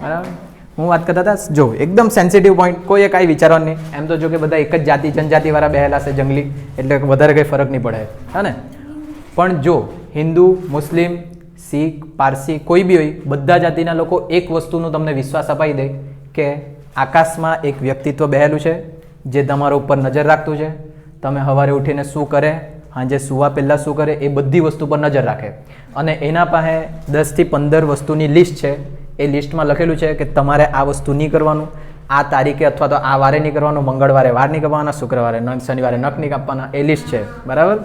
બરાબર. હું વાત કરતા હતા, જો એકદમ સેન્સિટિવ પોઈન્ટ, કોઈએ કાંઈ વિચારવાનું નહીં. એમ તો જો કે બધા એક જ જાતિ જનજાતિવાળા બેહેલા છે જંગલી, એટલે વધારે કંઈ ફરક નહીં પડે, હા ને. પણ જો હિન્દુ, મુસ્લિમ, શીખ, પારસી કોઈ બી હોય, બધા જાતિના લોકો એક વસ્તુનું તમને વિશ્વાસ અપાઈ દે કે આકાશમાં એક વ્યક્તિત્વ બેહેલું છે જે તમારા ઉપર નજર રાખતું છે. તમે સવારે ઉઠીને શું કરે, સાંજે સુવા પહેલાં શું કરે, એ બધી વસ્તુ પર નજર રાખે. અને એના પાસે 10 થી 15 વસ્તુની લિસ્ટ છે. એ લિસ્ટમાં લખેલું છે કે તમારે આ વસ્તુ નહીં કરવાનું, આ તારીખે અથવા તો આ વારે નહીં કરવાનું, મંગળવારે વાર નહીં કરવાના, શુક્રવારે શનિવારે નખ નહીં કાપવાના, એ લિસ્ટ છે, બરાબર.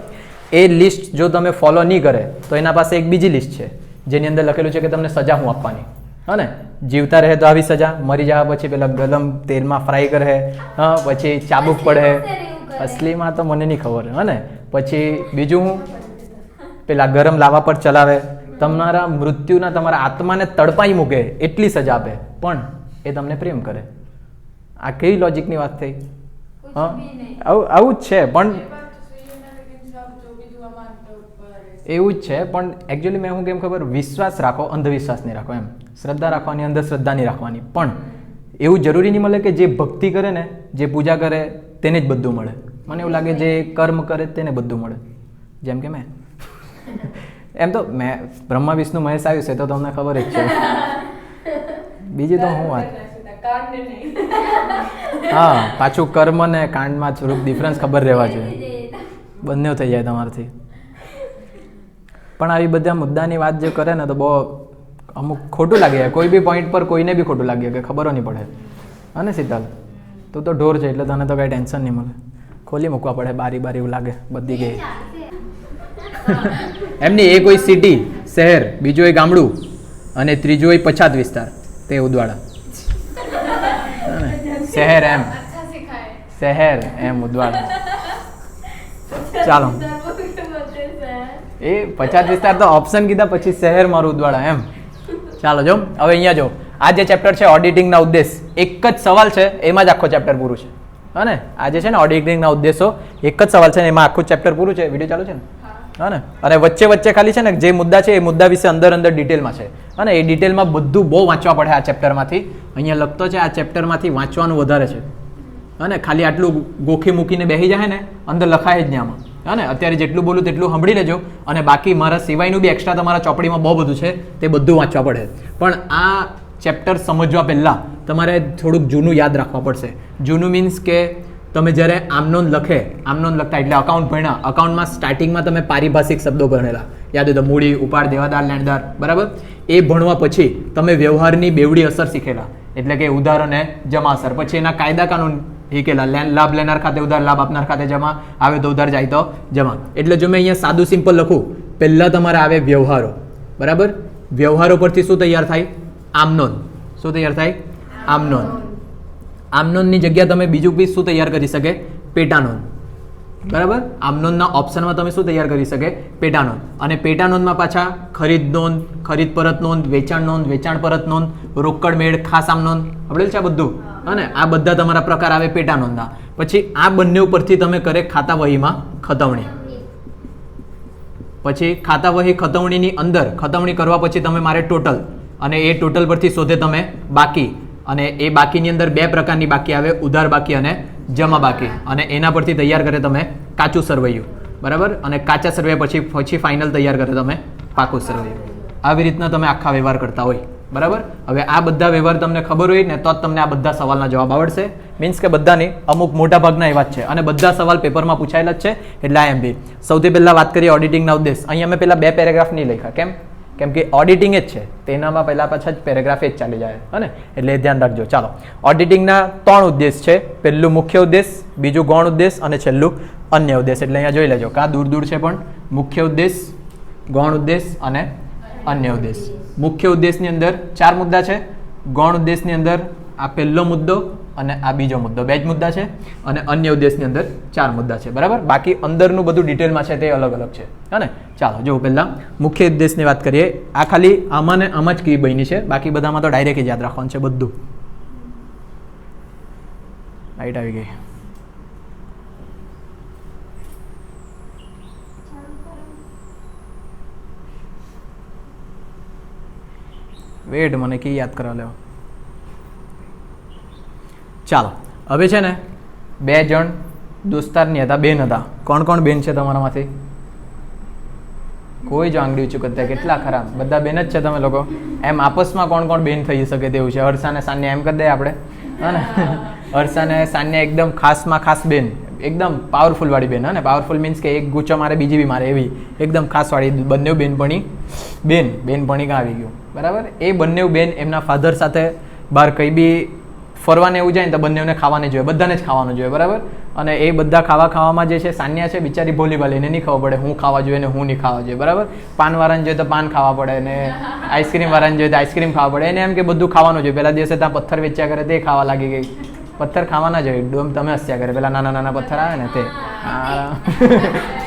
એ લિસ્ટ જો તમે ફોલો નહીં કરે તો એના પાસે એક બીજી લિસ્ટ છે જેની અંદર લખેલું છે કે તમને સજા હું આપવાની, હા ને. જીવતા રહે તો આવી સજા, મરી જવા પછી પેલા ગરમ તેલમાં ફ્રાય કરે, હા, પછી ચાબુક પડે. અસલીમાં તો મને નહીં ખબર, હા ને. પછી બીજું હું પેલા ગરમ લાવા પર ચલાવે, તમારા મૃત્યુના તમારા આત્માને તડપાઈ મૂકે એટલી સજા આપે, પણ એ તમને પ્રેમ કરે. આ કઈ લોજિકની વાત થઈ? હા, આવું જ છે. પણ એવું જ છે, પણ એકચ્યુઅલી મેં હું કેમ ખબર, વિશ્વાસ રાખો, અંધવિશ્વાસ નહીં રાખો, એમ. શ્રદ્ધા રાખવાની, અંધશ્રદ્ધા નહીં રાખવાની. પણ એવું જરૂરી નહીં મળે કે જે ભક્તિ કરે ને, જે પૂજા કરે તેને જ બધું મળે. મને એવું લાગે જે કર્મ કરે તેને બધું મળે. જેમ કે મેં એમ તો મેં બ્રહ્મા વિષ્ણુ મહેશ આવ્યું છે તો તમને ખબર જ છે. બીજી તો હું વાત, હા, પાછું કર્મ ને કાંડમાં થોડુંક ડિફરન્સ ખબર રહેવા જોઈએ, બંને થઈ જાય તમારાથી. પણ આવી બધા મુદ્દાની વાત જે કરે ને તો બહુ અમુક ખોટું લાગે. કોઈ બી પોઈન્ટ પર કોઈને બી ખોટું લાગે કે ખબર નહીં પડે, હા ને. શીતલ, તું તો ઢોર છે એટલે તને તો કાંઈ ટેન્શન નહીં મળે. ખોલી મૂકવા પડે બારી બારી, એવું લાગે બધી ગઈ. એમની એક હોય સિટી, શહેર, બીજું હોય ગામડું, અને ત્રીજું હોય પછાત વિસ્તાર, તે ઉદવાડા. શહેર એમ, શહેર એમ, ઉદવાડા. ચાલો, એ પછાત વિસ્તાર તો ઓપ્શન કીધા, પછી શહેર મારું ઉદવાડા એમ. ચાલો જો હવે અહીંયા જો, આ જે ચેપ્ટર છે ઓડિટિંગના ઉદ્દેશ, એક જ સવાલ છે એમાં જ આખો ચેપ્ટર પૂરું છે, હા ને. આ જે છે ને ઓડિટિંગના ઉદ્દેશો, એક જ સવાલ છે ને એમાં આખું ચેપ્ટર પૂરું છે. વિડીયો ચાલુ છે ને, હા ને. અને વચ્ચે વચ્ચે ખાલી છે ને જે મુદ્દા છે એ મુદ્દા વિશે અંદર અંદર ડિટેલમાં છે, હા ને. એ ડિટેલમાં બધું બહુ વાંચવા પડે આ ચેપ્ટરમાંથી. અહીંયા લખતો છે આ ચેપ્ટરમાંથી વાંચવાનું વધારે છે, હા ને. ખાલી આટલું ગોખી મૂકીને બેસી જાય ને, અંદર લખાય જ નહીં આમાં, હા ને. અત્યારે જેટલું બોલું તેટલું સાંભળી લેજો, અને બાકી મારા સિવાયનું બી એક્સ્ટ્રા તમારા ચોપડીમાં બહુ બધું છે, તે બધું વાંચવા પડે. પણ આ ચેપ્ટર સમજવા પહેલાં તમારે થોડુંક જૂનું યાદ રાખવા પડશે. જૂનું મીન્સ કે તમે જ્યારે આમનોન લખે, આમનોન લખતા એટલે અકાઉન્ટ ભણ્યા, અકાઉન્ટમાં સ્ટાર્ટિંગમાં તમે પારિભાષિક શબ્દો ભણેલા, યાદ હોય તો મૂડી, ઉપાડ, દેવાદાર, લેણદાર, બરાબર. એ ભણવા પછી તમે વ્યવહારની બેવડી અસર શીખેલા, એટલે કે ઉધાર અને જમા અસર. પછી એના કાયદા કાનૂન શીખેલા, લાભ લેનાર ખાતે ઉધાર, લાભ આપનાર ખાતે જમા, આવે તો ઉધાર, જાય તો જમા. એટલે જો મેં અહીંયા સાદું સિમ્પલ લખું, પહેલાં તમારે આવે વ્યવહારો, બરાબર. વ્યવહારો પરથી શું તૈયાર થાય? આમનોન. શું તૈયાર થાય? આમનોન. આમનોનની જગ્યા તમે બીજું બી શું તૈયાર કરી શકે? પેટાનોન, બરાબર. આમનોનના ઓપ્શનમાં તમે શું તૈયાર કરી શકે? પેટાનોન. અને પેટાનોનમાં પાછા ખરીદ નોંધ, ખરીદ પરત નોંધ, વેચાણ નોંધ, વેચાણ પરત નોંધ, રોકડ મેળ, ખાસ આમનોંધ, આપણે છે આ બધું, અને આ બધા તમારા પ્રકાર આવે પેટાનોંધના. પછી આ બંને ઉપરથી તમે કરે ખાતા વહીમાં ખતવણી. પછી ખાતા વહી ખતવણીની અંદર ખતવણી કરવા પછી તમે મારે ટોટલ, અને એ ટોટલ પરથી શોધે તમે બાકી. અને એ બાકીની અંદર બે પ્રકારની બાકી આવે, ઉધાર બાકી અને જમા બાકી. અને એના પરથી તૈયાર કરે તમે કાચું સરવૈયું, બરાબર. અને કાચા સરવૈયા પછી ફાઇનલ તૈયાર કરે તમે પાકું સરવૈયું. આવી રીતના તમે આખા વ્યવહાર કરતા હોય, બરાબર. હવે આ બધા વ્યવહાર તમને ખબર હોય ને તો જ તમને આ બધા સવાલના જવાબ આવડશે. મીન્સ કે બધાની અમુક મોટા ભાગના એવા જ છે, અને બધા સવાલ પેપરમાં પૂછાયેલા જ છે. એટલે આ એમ બી સૌથી પહેલાં વાત કરીએ ઓડિટિંગના ઉદ્દેશ. અહીંયા મેં પહેલાં 2 પેરેગ્રાફ નહીં લખ્યા. કેમ કે ઓડિટિંગ જ છે, તેનામાં પહેલાં પાછા જ પેરેગ્રાફ જ ચાલી જાય, હે ને. એટલે એ ધ્યાન રાખજો. ચાલો, ઓડિટિંગના 3 ઉદ્દેશ છે. પહેલું મુખ્ય ઉદ્દેશ, બીજું ગૌણ ઉદ્દેશ, અને છેલ્લું અન્ય ઉદ્દેશ. એટલે અહીંયા જોઈ લેજો, કાં દૂર દૂર છે પણ મુખ્ય ઉદ્દેશ, ગૌણ ઉદ્દેશ અને અન્ય ઉદ્દેશ. મુખ્ય ઉદ્દેશની અંદર 4 મુદ્દા છે, ગૌણ ઉદ્દેશની અંદર આ પહેલો મુદ્દો અને આ બીજો મુદ્દો, 2 જ મુદ્દા છે. અને અન્ય ઉદ્દેશની અંદર 4 મુદ્દા છે, બરાબર. બાકી અંદરનું બધું ડિટેલમાં છે તે અલગ અલગ છે, હે ને. ચાલો જો પહેલાં મુખ્ય ઉદ્દેશની વાત કરીએ. આ ખાલી આમાં ને આમાં જ કી બની છે, બાકી બધામાં તો ડાયરેક્ટ યાદ રાખવાનું છે બધું. રાઈટ આવી ગઈ. વેટ મને કી યાદ કરા લેવો. ચાલો હવે છે ને 2 જણ દોસ્તારની હતા, બેન હતા. કોણ કોણ બેન છે તમારામાંથી? કોઈ જો આંગળી ઊંચું કરતા, કેટલા ખરાબ, બધા બેન જ છે તમે લોકો. એમ આપસમાં કોણ કોણ બેન થઈ શકે તેવું છે? હર્ષા ને સાન્યા એમ કરી દે આપણે, હા ને? હર્ષા ને સાન્યા એકદમ ખાસમાં ખાસ બેન, એકદમ પાવરફુલ વાળી બેન. હા ને, પાવરફુલ મીન્સ કે એક ગુચ્ચો મારે બીજી બી મારે, એવી એકદમ ખાસ વાળી બંને બેનપણી. બેનપણી કાં આવી ગયું, બરાબર? એ બંને બેન એમના ફાધર સાથે બહાર કંઈ બી ફરવાને એવું જાય ને તો બંનેને ખાવાને જોઈએ, બધાને જ ખાવાનું જોઈએ, બરાબર? અને એ બધા ખાવામાં જે છે સાન્યા છે બિચારી ભોલી ભાલી, એને નહીં ખબર પડે હું ખાવા જોઈએ ને હું નહીં ખાવા જોઈએ, બરાબર? પાનવાળાને જોઈએ તો પાન ખાવા પડે, ને આઈસ્ક્રીમ વાળાને જોઈએ તો આઈસ્ક્રીમ ખાવા પડે. એને એમ કે બધું ખાવાનું જોઈએ. પહેલા દિવસે ત્યાં પથ્થર વેચ્યા કરે તે ખાવા લાગી ગઈ. પથ્થર ખાવાના જોઈએ, ડોમ તમે હસ્યા કરે, પેલા નાના નાના પથ્થર આવે ને તે.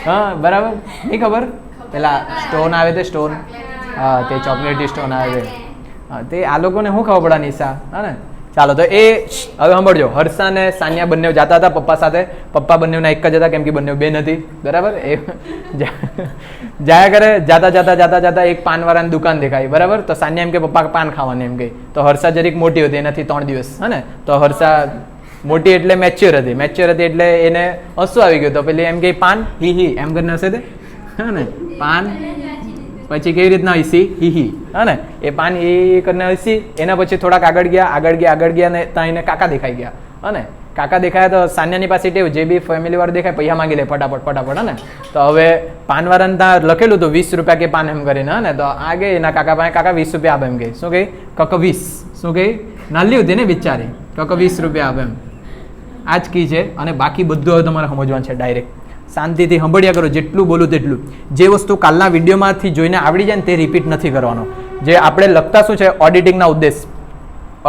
હા બરાબર, નહીં ખબર? પેલા સ્ટોન આવે તે સ્ટોન, હા તે ચોકલેટી સ્ટોન આવે તે. હા તે આ લોકોને શું ખબર પડે નિશા, હા ને? ચાલો તો એ હવે સાંભળજો. હર્ષા અને સાન્યા બંને જતા હતા પપ્પા સાથે. પપ્પા બંનેના એક જ હતા કેમ કે બંને બેન હતી, બરાબર? એ જાયા કરે, જાતા એક પાનવાળાની દુકાન દેખાય, બરાબર? તો સાન્યા એમ કે પપ્પા પાન ખાવાની એમ કહી. તો હર્ષા જરીક મોટી હતી એનાથી 3 દિવસ, હા ને? તો હર્ષા મોટી એટલે મેચ્યોર હતી એટલે એને હસવું આવી ગયું. તો પેલી એમ કે પાન હી એમ કરીને હશે તે, હા ને? પાન પછી કેવી રીતના હસી હા ને? એ પાન એ કરીને હસી. એના પછી થોડાક આગળ ગયા ને ત્યાં એને કાકા દેખાઈ ગયા, હા ને? કાકા દેખાયા તો સાન્યાની પાસે ટેવ, જે બી ફેમિલી વાળું દેખાય પૈસા માંગી લે ફટાફટ, હા ને? તો હવે પાનવાળાને ત્યાં લખેલું હતું 20 રૂપિયા કે પાન એમ કરીને, હા ને? તો આ ગઈ એના કાકા પાસે, કાકા 20 રૂપિયા આપે એમ કહી. શું કહી? કક 20. શું કહી? નાલી હતી ને બિચારી, કક 20 રૂપિયા આપે એમ. આ જ કી છે. અને બાકી બધું હવે તમારે સમજવાનું છે. ડાયરેક્ટ શાંતિથી સાંભળ્યા કરો, જેટલું બોલું તેટલું. જે વસ્તુ કાલના વિડીયોમાંથી જોઈને આવડી જાય ને તે રિપીટ નથી કરવાનો. જે આપણે લખતા શું છે? ઓડિટિંગના ઉદ્દેશ.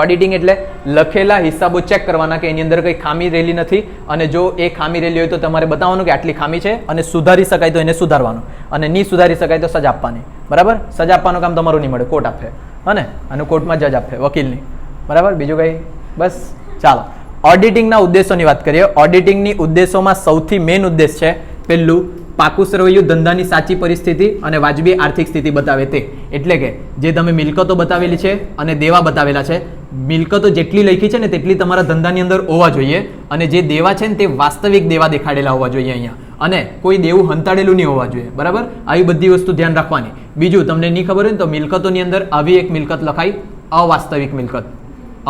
ઓડિટિંગ એટલે લખેલા હિસાબો ચેક કરવાના કે એની અંદર કંઈ ખામી રહેલી નથી, અને જો એ ખામી રહેલી હોય તો તમારે બતાવવાનું કે આટલી ખામી છે, અને સુધારી શકાય તો એને સુધારવાનું, અને નહીં સુધારી શકાય તો સજા આપવાની, બરાબર? સજા આપવાનું કામ તમારું નહીં મળે, કોર્ટ આપે, હા ને? અને કોર્ટમાં જજ આપે, વકીલની, બરાબર? બીજું કંઈ? બસ ચાલો ઓડિટિંગના ઉદ્દેશોની વાત કરીએ. ઓડિટિંગની ઉદ્દેશોમાં સૌથી મેઇન ઉદ્દેશ છે પહેલું, પાકું સરવૈયું ધંધાની સાચી પરિસ્થિતિ અને વાજબી આર્થિક સ્થિતિ બતાવે તે. એટલે કે જે તમે મિલકતો બતાવેલી છે અને દેવા બતાવેલા છે, મિલકતો જેટલી લખી છે ને તેટલી તમારા ધંધાની અંદર હોવા જોઈએ, અને જે દેવા છે ને તે વાસ્તવિક દેવા દેખાડેલા હોવા જોઈએ અહીંયા, અને કોઈ દેવું હંતાડેલું નહીં હોવા જોઈએ, બરાબર? આવી બધી વસ્તુ ધ્યાન રાખવાની. બીજું, તમને નહીં ખબર હોય ને તો મિલકતોની અંદર આવી એક મિલકત લખાય, અવાસ્તવિક મિલકત.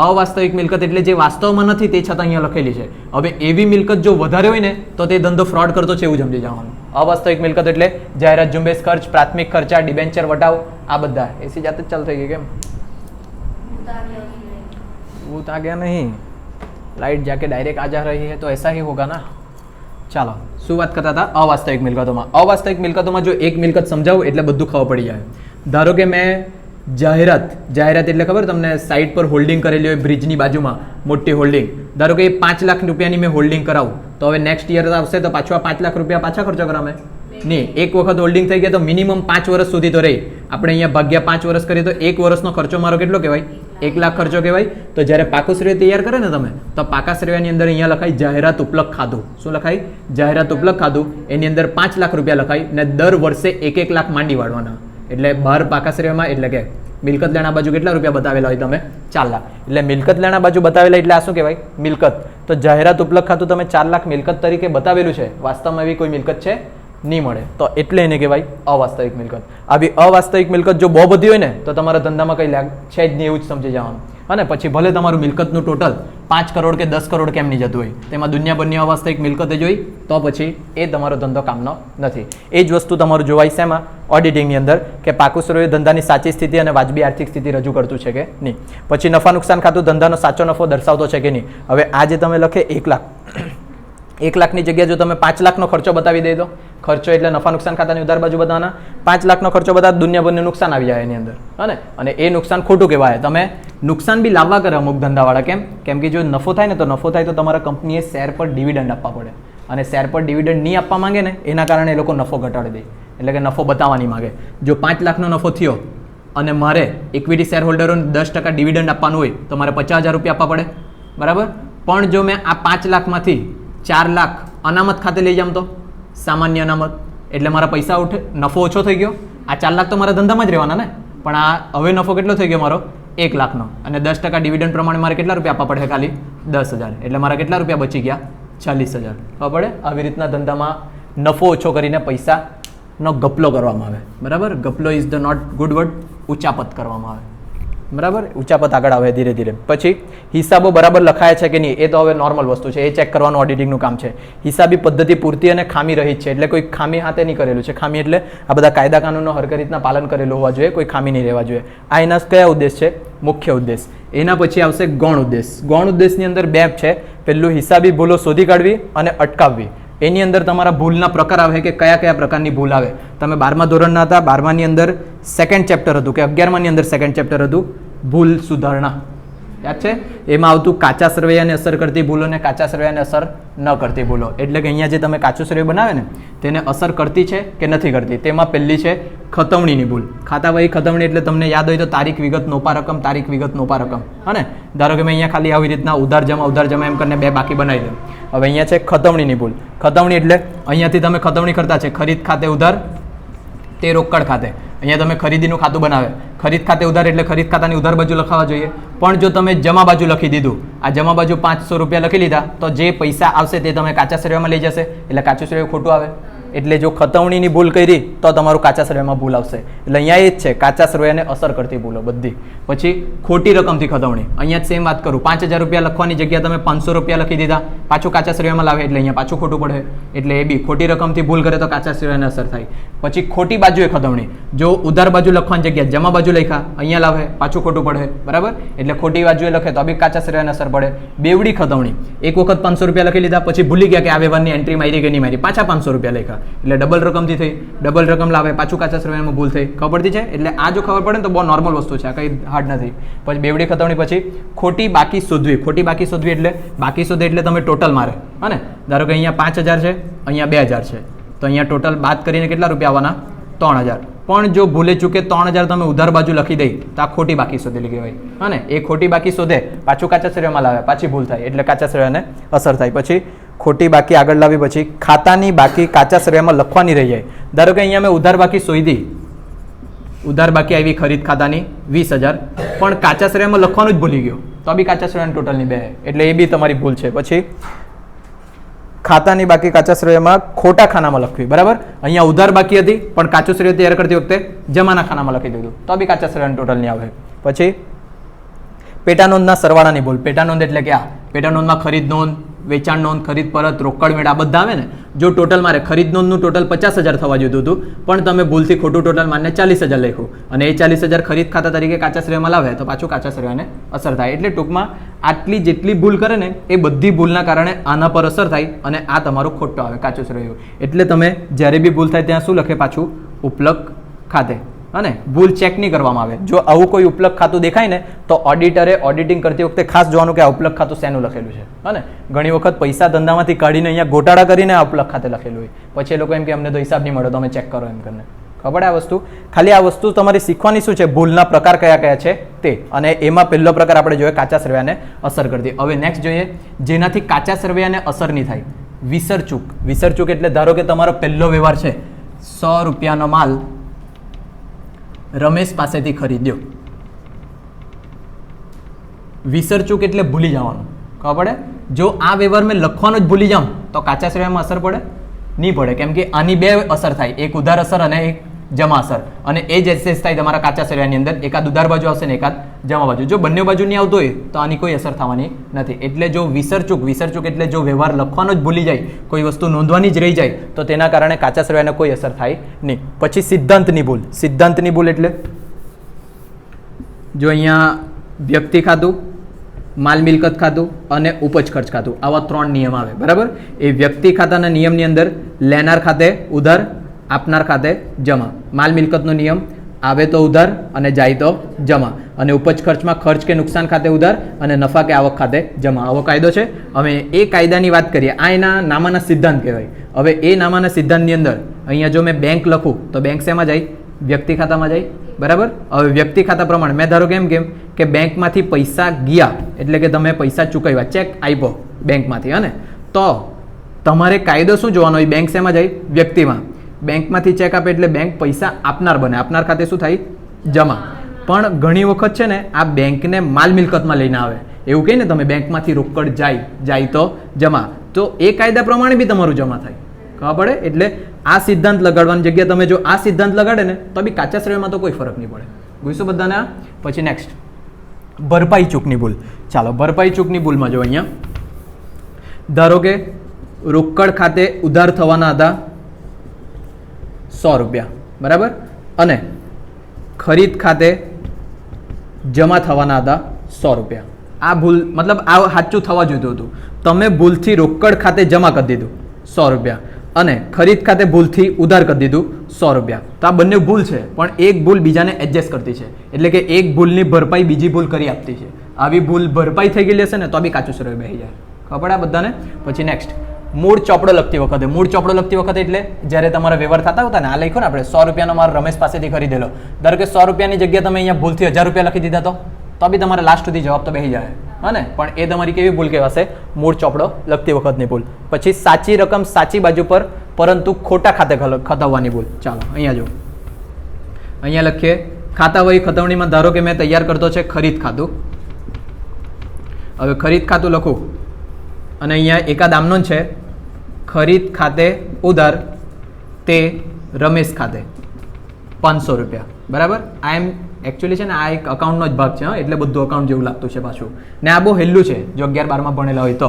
અવાસ્તવિક મિલકત એટલે જે વાસ્તવમાં નથી તે છતાં અહીંયા લખેલી છે. હવે એવી મિલકત જો વધારે હોય ને તો તે ધંધો ફ્રોડ કરતો છે એવું સમજી જવાનું. અવાસ્તવિક મિલકત એટલે જાહેરાત, ઝુંબેશ ખર્ચ, પ્રાથમિક ખર્ચા, ડિબેન્ચર વટાવ, આ બધા એસી જાતે જ ચાલુ થઈ ગઈ. કેમ ભૂત આ ગયા નહીં? लाइट जाके डायरेक्ट आ जा रही है तो ऐसा ही होगा ना. ચાલો શું વાત કરતા હતા? અવાસ્તવિક મિલકતોમાં. અવાસ્તવિક મિલકતોમાં જો એક મિલકત સમજાવું એટલે બધું ખબર પડી જાય. ધારો કે મેં જાહેરાત એટલે ખબર તમને, સાઈડ પર હોલ્ડિંગ કરેલી હોય બ્રિજની બાજુમાં મોટી હોલ્ડિંગ. ધારો કે 5 લાખ રૂપિયાની મેં હોલ્ડિંગ કરાવું તો હવે નેક્સ્ટ યર આવશે તો પાછું આ 5 લાખ રૂપિયા પાછા ખર્ચો કરાવે નહીં. એક વખત હોલ્ડિંગ થઈ ગયા તો મિનિમમ 5 વર્ષ સુધી તો રહી. આપણે અહીંયા ભાગ્યા 5 વર્ષ કરીએ તો 1 વર્ષનો ખર્ચો મારો કેટલો કહેવાય? 1 લાખ ખર્ચો કહેવાય. તો જ્યારે પાકું શ્રેય તૈયાર કરે ને તમે, તો પાકા શ્રેયની અંદર અહીંયા લખાય જાહેરાત ઉપલક ખાધું. શું લખાય? જાહેરાત ઉપલક ખાધું. એની અંદર 5 લાખ રૂપિયા લખાય ને દર વર્ષે 1 લાખ માંડી વાળવાના. એટલે 12 પાકા શ્રેયમાં એટલે કે મિલકત લેણા બાજુ કેટલા રૂપિયા બતાવેલા હોય તમે? 4 લાખ. એટલે મિલકત લેણા બાજુ બતાવેલા એટલે આ શું કહેવાય? મિલકત. તો જાહેરાત ઉપલક ખાતું તમે 4 લાખ મિલકત તરીકે બતાવેલું છે, વાસ્તવમાં એવી કોઈ મિલકત છે નહીં મળે, તો એટલે એને કહેવાય અવાસ્તવિક મિલકત. આવી અવાસ્તવિક મિલકત જો બહુ બધી હોય ને તો તમારા ધંધામાં કંઈ લાગ છે જ નહીં એવું જ સમજી જવાનું. અને પછી ભલે તમારું મિલકતનું ટોટલ 5 કરોડ કે 10 કરોડ કેમ નહીં જતું હોય, તેમાં દુનિયાભરની અવાસ્તવિક મિલકતે જોઈ તો પછી એ તમારો ધંધો કામનો નથી. એ જ વસ્તુ તમારું જોવાય શેમાં? ઓડિટિંગની અંદર, કે પાકું શ્રેય ધંધાની સાચી સ્થિતિ અને વાજબી આર્થિક સ્થિતિ રજૂ કરતું છે કે નહીં. પછી નફા નુકસાન ખાતું ધંધાનો સાચો નફો દર્શાવતો છે કે નહીં. હવે આ જે તમે લખે 1 લાખ, 1 લાખની જગ્યાએ જો તમે 5 લાખનો ખર્ચો બતાવી દે તો, ખર્ચો એટલે નફા નુકસાન ખાતાની ઉધાર બાજુ બતાવવાના, 5 લાખનો ખર્ચો બતાવે દુનિયાભરનું નુકસાન આવી જાય એની અંદર, હા ને? અને એ નુકસાન ખોટું કહેવાય. તમે નુકસાન બી લાવવા કરે અમુક ધંધાવાળા. કેમ કે જો નફો થાય ને તો નફો થાય તો તમારા કંપનીએ શેર પર ડિવિડન્ડ આપવા પડે, અને શેર પર ડિવિડન્ડ નહીં આપવા માંગે ને એના કારણે એ લોકો નફો ઘટાડી દે, એટલે કે નફો બતાવવાની માંગે. જો 5 લાખનો નફો થયો અને મારે ઇક્વિટી શેર હોલ્ડરોને 10% ડિવિડન્ડ આપવાનું હોય તો મારે 50,000 રૂપિયા આપવા પડે, બરાબર? પણ જો મેં આ 5 લાખમાંથી 4 લાખ અનામત ખાતે લઈ જામ તો સામાન્ય અનામત, એટલે મારા પૈસા ઉઠે, નફો ઓછો થઈ ગયો. આ 4 લાખ તો મારા ધંધામાં જ રહેવાના ને, પણ આ હવે નફો કેટલો થઈ ગયો મારો 1 લાખનો, અને 10% ડિવિડન્ડ પ્રમાણે મારે કેટલા રૂપિયા આપવા પડે? ખાલી 10,000. એટલે મારા કેટલા રૂપિયા બચી ગયા? 40,000. ખબર પડે? આવી રીતના ધંધામાં નફો ઓછો કરીને પૈસાનો ગપલો કરવામાં આવે. બરાબર? ગપલો is the not good word. ઉચાપત કરવામાં આવે. બરાબર? ઉચાપત આગળ આવે ધીરે ધીરે. પછી હિસાબો બરાબર લખાય છે કે નહીં એ તો હવે નોર્મલ વસ્તુ છે, એ ચેક કરવાનું ઓડિટિંગનું કામ છે. હિસાબી પદ્ધતિ પૂરતી અને ખામી રહિત છે, એટલે કોઈ ખામી હાથે નહીં કરેલું છે. ખામી એટલે આ બધા કાયદા કાનૂનનો હરખી રીતના પાલન કરેલું હોવા જોઈએ, કોઈ ખામી નહીં રહેવા જોઈએ. આ એના કયા ઉદ્દેશ છે? મુખ્ય ઉદ્દેશ. એના પછી આવશે ગૌણ ઉદ્દેશ. ગૌણ ઉદ્દેશની અંદર 2 છે. પહેલું હિસાબી ભૂલો શોધી કાઢવી અને અટકાવવી. એની અંદર તમારા ભૂલના પ્રકાર આવે કે કયા કયા પ્રકારની ભૂલ આવે. તમે 12મા ધોરણના હતા, 12માની અંદર સેકન્ડ ચેપ્ટર હતું કે 11માની અંદર સેકન્ડ ચેપ્ટર હતું ભૂલ સુધારણા, યાદ છે? એમાં આવતું કાચા સરવૈયાને અસર કરતી ભૂલો અને કાચા સરવૈયાને અસર ન કરતી ભૂલો. એટલે કે અહીંયા જે તમે કાચું સરવૈયું બનાવે ને તેને અસર કરતી છે કે નથી કરતી. તેમાં પહેલી છે ખતવણીની ભૂલ. ખાતાવહી ખતવણી એટલે તમને યાદ હોય તો તારીખ વિગત નોપા રકમ, તારીખ વિગત નોપા રકમ. હા ને? ધારો કે મેં અહીંયા ખાલી આવી રીતના ઉધાર જમા એમ કરીને 2 બાકી બનાવી દઉં. હવે અહીંયા છે ખતવણીની ભૂલ. ખતવણી એટલે અહીંયાથી તમે ખતવણી કરતા છે ખરીદ ખાતે ઉધાર તે રોકડ ખાતે. અહીંયા તમે ખરીદીનું ખાતું બનાવે, ખરીદ ખાતે ઉધાર એટલે ખરીદ ખાતાની ઉધાર બાજુ લખાવા જોઈએ. પણ જો તમે જમા બાજુ લખી દીધું, આ જમા બાજુ 500 રૂપિયા લખી લીધા, તો જે પૈસા આવશે તે તમે કાચા સરવૈયામાં લઈ જશે, એટલે કાચું સરવૈયું ખોટું આવે. એટલે જો ખતવણીની ભૂલ કરી તો તમારું કાચા સરવૈયામાં ભૂલ આવશે. એટલે અહીંયા એ જ છે કાચા સરવૈયાને અસર કરતી ભૂલો બધી. પછી ખોટી રકમથી ખતવણી. અહીંયા સેમ વાત કરું, 5,000 રૂપિયા લખવાની જગ્યાએ તમે 500 રૂપિયા લખી દીધા, પાછું કાચા સરવૈયામાં લાવે એટલે અહીંયા પાછું ખોટું પડે. એટલે એ બી ખોટી રકમથી ભૂલ કરે તો કાચા સરવૈયાને અસર થાય. પછી ખોટી બાજુએ ખતવણી. જો ઉધાર બાજુ લખવાની જગ્યાએ જમા બાજુ લખ્યા, અહીંયા લાવે પાછું ખોટું પડે. બરાબર? એટલે ખોટી બાજુએ લખે તો બી કાચા સરવૈયાને અસર પડે. બેવડી ખતવણી. એક વખત 500 રૂપિયા લખી લીધા, પછી ભૂલી ગયા કે આ વ્યવહારની એન્ટ્રી મારી કે નહીં મારી, પાછા 500 રૂપિયા લખ્યા, એટલે ડબલ રકમથી થઈ. ડબલ રકમ લાવે પાછું કાચા સરવૈયામાં ભૂલ થઈ. ખબર પડતી છે? એટલે આ જો ખબર પડે ને તો બહુ નોર્મલ વસ્તુ છે, આ કંઈ હાર્ડ નથી. પછી બેવડી ખતવણી. પછી ખોટી બાકી શોધવી. ખોટી બાકી શોધવી એટલે બાકી શોધે એટલે તમે ટોટલ મારે. હા ને? ધારો કે અહીંયા 5,000 છે, અહીંયા 2,000 છે, તો અહીંયા ટોટલ બાદ કરીને કેટલા રૂપિયા આવવાના? 3,000. પણ જો ભૂલે ચૂકે 3,000 તમે ઉધાર બાજુ લખી દઈ તો આ ખોટી બાકી શોધેલી કહેવાય. હા ને? એ ખોટી બાકી શોધે પાછું કાચા સરવૈયામાં લાવે, પાછી ભૂલ થાય એટલે કાચા સરવૈયાને અસર થાય. પછી ખોટી બાકી આગળ લાવી. પછી ખાતાની બાકી કાચા સરવૈયામાં લખવાની રહી જાય. ધારો કે અહીંયા મેં ઉધાર બાકી શોધી, ઉધાર બાકી આવી ખરીદ ખાતાની 20,000, પણ કાચા સરવૈયામાં લખવાનું જ ભૂલી ગયો તો બી કાચા સરવૈયાની ટોટલની 2, એટલે એ બી તમારી ભૂલ છે. પછી ખાતાની બાકી કાચા સરવૈયામાં ખોટા ખાનામાં લખવી. બરાબર? અહીંયા ઉધાર બાકી હતી પણ કાચું સરવૈયું તૈયાર કરતી વખતે જમાના ખાનામાં લખી દીધું તો બી કાચા સરવૈયાની ટોટલ નહીં આવે. પછી પેટા નોંધના સરવાળાની ભૂલ. પેટા નોંધ એટલે કે આ પેટા નોંધમાં ખરીદ નોંધ, વેચાણ નોંધ, ખરીદ પરત, રોકડ મેળ આ બધા આવે ને. જો ટોટલ મારે ખરીદ નોંધનું ટોટલ 50,000 થવા જોઈતું હતું, પણ તમે ભૂલથી ખોટું ટોટલ માનને 40,000 લખ્યું, અને એ 40,000 ખરીદ ખાતા તરીકે કાચા સરવૈયામાં લાવે તો પાછું કાચા સરવૈયાને અસર થાય. એટલે ટૂંકમાં આટલી જેટલી ભૂલ કરે ને એ બધી ભૂલના કારણે આના પર અસર થાય અને આ તમારું ખોટું આવે કાચું સરવૈયું. એટલે તમે જ્યારે બી ભૂલ થાય ત્યાં શું લખે? પાછું ઉપલક ખાતે. અને ભૂલ ચેક નહીં કરવામાં આવે. જો આવું કોઈ ઉપલક ખાતું દેખાય ને તો ઓડિટરે ઓડિટિંગ કરતી વખતે ખાસ જોવાનું કે આ ઉપલક ખાતું શેનું લખેલું છે. અને ઘણી વખત પૈસા ધંધામાંથી કાઢીને અહીંયા ગોટાળા કરીને આ ઉપલક ખાતે લખેલું હોય, પછી એ લોકો એમ કે અમને તો હિસાબ નહીં મળે તો અમે ચેક કરો એમ કરીને. ખબર આ વસ્તુ? ખાલી આ વસ્તુ તમારી શીખવાની શું છે? ભૂલના પ્રકાર કયા કયા છે તે. અને એમાં પહેલો પ્રકાર આપણે જોઈએ કાચા સરવૈયાને અસર કરતી. હવે નેક્સ્ટ જોઈએ જેનાથી કાચા સરવૈયાને અસર નહીં થાય. વિસરચૂક. વિસરચૂક એટલે ધારો કે તમારો પહેલો વ્યવહાર છે 100 રૂપિયાનો માલ રમેશ પાસેથી ખરીદ્યો. વિસરચૂક એટલે ભૂલી જવાનું. ખબર પડે? જો આ વ્યવહાર મેં લખવાનો જ ભૂલી જાઉં તો કાચા સરવૈયામાં અસર પડે? નહીં પડે. કેમ કે આની 2 અસર થાય, એક ઉધાર અસર અને એક જમા અસર. અને એ જ એક્સેસ થાય તમારા કાચા સરવૈયાની અંદર. એકાદ ઉધાર બાજુ આવશે ને એકાદ જમા બાજુ. જો બંને બાજુ નહીં આવતો હોય તો આની કોઈ અસર થવાની નથી. એટલે જો વિસરચૂક, વિસરચૂક એટલે જો વ્યવહાર લખવાનો જ ભૂલી જાય, કોઈ વસ્તુ નોંધવાની જ રહી જાય તો તેના કારણે કાચા સરવૈયાને કોઈ અસર થાય નહીં. પછી સિદ્ધાંતની ભૂલ. સિદ્ધાંતની ભૂલ એટલે જો અહીંયા વ્યક્તિ ખાતું, માલ મિલકત ખાતું અને ઉપજ ખર્ચ ખાતું આવા 3 નિયમ આવે. બરાબર? એ વ્યક્તિ ખાતાના નિયમની અંદર લેનાર ખાતે ઉધાર, આપનાર ખાતે જમા. માલ મિલકતનો નિયમ આવે તો ઉધાર અને જાય તો જમા. અને ઉપજ ખર્ચમાં ખર્ચ કે નુકસાન ખાતે ઉધાર અને નફા કે આવક ખાતે જમા. આવો કાયદો છે. હવે એ કાયદાની વાત કરીએ. આ એના નામાના સિદ્ધાંત કહેવાય. હવે એ નામાના સિદ્ધાંતની અંદર અહીંયા જો મેં બેંક લખું તો બેંક શેમાં જાય? વ્યક્તિ ખાતામાં જાય. બરાબર? હવે વ્યક્તિ ખાતા પ્રમાણે મેં ધારો કેમ કે બેંકમાંથી પૈસા ગયા એટલે કે તમે પૈસા ચૂકવ્યા, ચેક આપ્યો બેંકમાંથી. અને તો તમારે કાયદો શું જોવાનો હોય? બેંક શેમાં જાય? વ્યક્તિમાં. બેંકમાંથી ચેક આપે એટલે બેંક પૈસા આપનાર બને. આપનાર ખાતે શું થાય? જમા. પણ ઘણી વખત છે ને આ બેંકને માલ મિલકતમાં લઈને આવે, એવું કહે ને તમે બેંકમાંથી રોકડ જાય તો જમા, તો એ કાયદા પ્રમાણે બી તમારું જમા થાય, ખબર પડે? એટલે આ સિદ્ધાંત લગાડવાની જગ્યાએ તમે જો આ સિદ્ધાંત લગાડે ને તો બી કાચા શ્રેયમાં તો કોઈ ફરક નહીં પડે. જોઈશું બધાને. પછી નેક્સ્ટ ભરપાઈ ચૂકની ભૂલ. ચાલો ભરપાઈ ચૂકની ભૂલમાં જો અહીંયા ધારો કે રોકડ ખાતે ઉધાર થવાના હતા 100 રૂપિયા, બરાબર, અને ખરીદ ખાતે જમા થવાના હતા 100 રૂપિયા. આ ભૂલ મતલબ આ સાચું થવા જોઈતું હતું. તમે ભૂલથી રોકડ ખાતે જમા કરી દીધું 100 રૂપિયા અને ખરીદ ખાતે ભૂલથી ઉધાર કરી દીધું 100 રૂપિયા. તો આ બંને ભૂલ છે, પણ એક ભૂલ બીજાને એડજસ્ટ કરતી છે, એટલે કે એક ભૂલની ભરપાઈ બીજી ભૂલ કરી આપતી છે. આવી ભૂલ ભરપાઈ થઈ ગયેલી હશે ને તો બી કાચું શ્રેય બેસી જાય, ખબર આ બધાને. પછી નેક્સ્ટ મૂળ ચોપડો લખતી વખતે. મૂળ ચોપડો લખતી વખતે એટલે જ્યારે તમારા વ્યવહાર થતા હતા ને, આ લખ્યો ને આપણે 100 રૂપિયાનો મારો રમેશ પાસેથી ખરીદેલો, ધારો કે 100 રૂપિયાની જગ્યાએ તમે અહીંયા ભૂલથી 1000 રૂપિયા લખી દીધા તો બી તમારે લાસ્ટ સુધી જવાબ તો બેસી જાય, હા ને. પણ એ તમારી કેવી ભૂલ કહેવાશે? મૂળ ચોપડો લખતી વખતની ભૂલ. પછી સાચી રકમ સાચી બાજુ પર પરંતુ ખોટા ખાતે ખતાવવાની ભૂલ. ચાલો અહીંયા જો, અહીંયા લખીએ ખાતાવહી ખતવણીમાં ધારો કે મેં તૈયાર કરતો છે ખરીદ ખાતું. હવે ખરીદ ખાતું લખું અને અહીંયા એકાદ આમનો છે ખરીદ ખાતે ઉધાર તે રમેશ ખાતે 500 રૂપિયા, બરાબર. આ એમ એકચ્યુઅલી છે ને આ એક અકાઉન્ટનો જ ભાગ છે, એટલે બધું અકાઉન્ટ જેવું લાગતું છે પાછું. ને આ બહુ હેલ્લું છે જો 11-12માં ભણેલા હોય તો.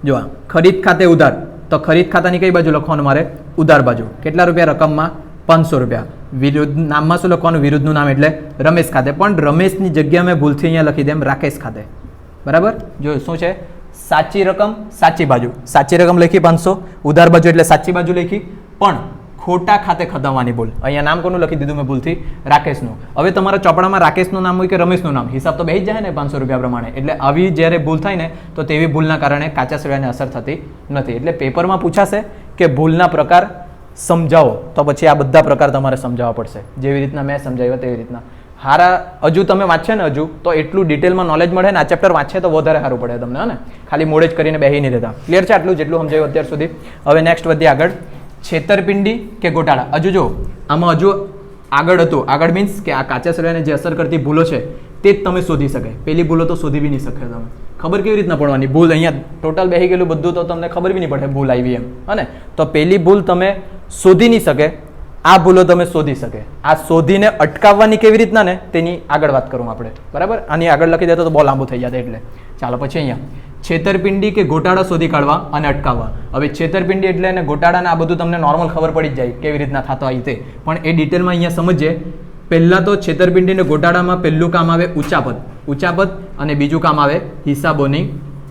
જો આ ખરીદ ખાતે ઉધાર, તો ખરીદ ખાતાની કઈ બાજુ લખવાનું મારે? ઉધાર બાજુ. કેટલા રૂપિયા રકમમાં? 500 રૂપિયા. વિરુદ્ધ નામમાં શું લખવાનું? વિરુદ્ધનું નામ એટલે રમેશ ખાતે. પણ રમેશની જગ્યાએ મેં ભૂલથી અહીંયા લખી દેમ રાકેશ ખાતે, બરાબર. જો શું છે? સાચી રકમ સાચી બાજુ, સાચી રકમ લખી 500, ઉધાર બાજુ એટલે સાચી બાજુ લખી, પણ ખોટા ખાતે ખતાવવાની ભૂલ. અહીંયા નામ કોનું લખી દીધું મેં ભૂલથી? રાકેશનું. હવે તમારા ચોપડામાં રાકેશનું નામ હોય કે રમેશનું નામ, હિસાબ તો બેસી જાય ને 500 રૂપિયા પ્રમાણે. એટલે આવી જ્યારે ભૂલ થાય ને તો તેવી ભૂલના કારણે કાચા શ્રેયને અસર થતી નથી. એટલે પેપરમાં પૂછાશે કે ભૂલના પ્રકાર સમજાવો, તો પછી આ બધા પ્રકાર તમારે સમજાવવા પડશે, જેવી રીતના મેં સમજાવ્યા તેવી રીતના. હારા હજુ તમે વાંચશે ને હજુ તો એટલું ડિટેલમાં નોલેજ મળે ને, આ ચેપ્ટર વાંચે તો વધારે સારું પડે તમને, ને ખાલી મોડે જ કરીને બેસી નહીં રહેતા. ક્લિયર છે આટલું જેટલું સમજાયું અત્યાર સુધી? હવે નેક્સ્ટ વધીએ આગળ. છેતરપિંડી કે ગોટાળા. હજુ જો આમાં હજુ આગળ હતું, આગળ મીન્સ કે આ કાચા શ્રેયને જે અસર કરતી ભૂલો છે તે જ તમે શોધી શકે. પેલી ભૂલો તો શોધી બી નહીં શકે તમે. ખબર કેવી રીતના પડવાની? ભૂલ અહીંયા ટોટલ બેસી ગયેલું બધું તો તમને ખબર બી નહીં પડે ભૂલ આવી એમ, હા ને. તો પેલી ભૂલ તમે શોધી નહીં શકે, આ ભૂલો તમે શોધી શકે. આ શોધીને અટકાવવાની કેવી રીતના ને તેની આગળ વાત કરું આપણે, બરાબર. આની આગળ લખી દેતો તો બહુ લાંબુ થઈ જાય એટલે. ચાલો પછી અહીંયા છેતરપિંડી કે ગોટાળા શોધી કાઢવા અને અટકાવવા. હવે છેતરપિંડી એટલે અને ગોટાળાને આ બધું તમને નોર્મલ ખબર પડી જ જાય કેવી રીતના થતો હોય તે, પણ એ ડિટેલમાં અહીંયા સમજીએ. પહેલાં તો છેતરપિંડી અને ગોટાળામાં પહેલું કામ આવે ઉચાપત અને બીજું કામ આવે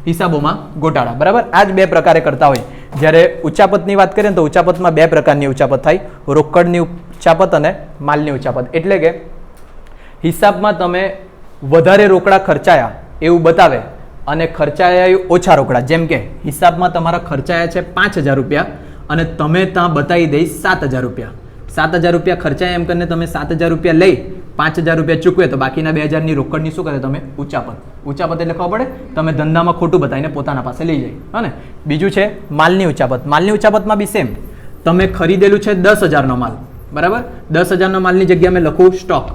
હિસાબોમાં ગોટાળા, બરાબર. આ જ બે પ્રકારે કરતા હોય. જ્યારે ઉચાપતની વાત કરીએ તો ઉચાપતમાં બે પ્રકારની ઉચાપત થાય, રોકડની ઉચાપત અને માલની ઉચાપત. એટલે કે હિસાબમાં તમે વધારે રોકડા ખર્ચાયા એવું બતાવે અને ખર્ચાયા ઓછા રોકડા. જેમ કે હિસાબમાં તમારા ખર્ચાયા છે 5000 રૂપિયા અને તમે ત્યાં બતાવી દઈ 7000 રૂપિયા. 7000 રૂપિયા ખર્ચાયા એમ કરીને તમે 7000 રૂપિયા લઈ 5000 રૂપિયા ચૂકવે તો બાકીના 2000ની રોકડની શું કરે તમે? ઉચાપત એટલે ખબર પડે તમે ધંધામાં ખોટું બતાવીને પોતાના પાસે લઈ જાય, હા ને. બીજું છે માલની ઉચાપત. માલની ઉચાપતમાં બી સેમ. તમે ખરીદેલું છે 10000નો માલ, બરાબર. 10000નો માલની જગ્યાએ મેં લખું સ્ટોક.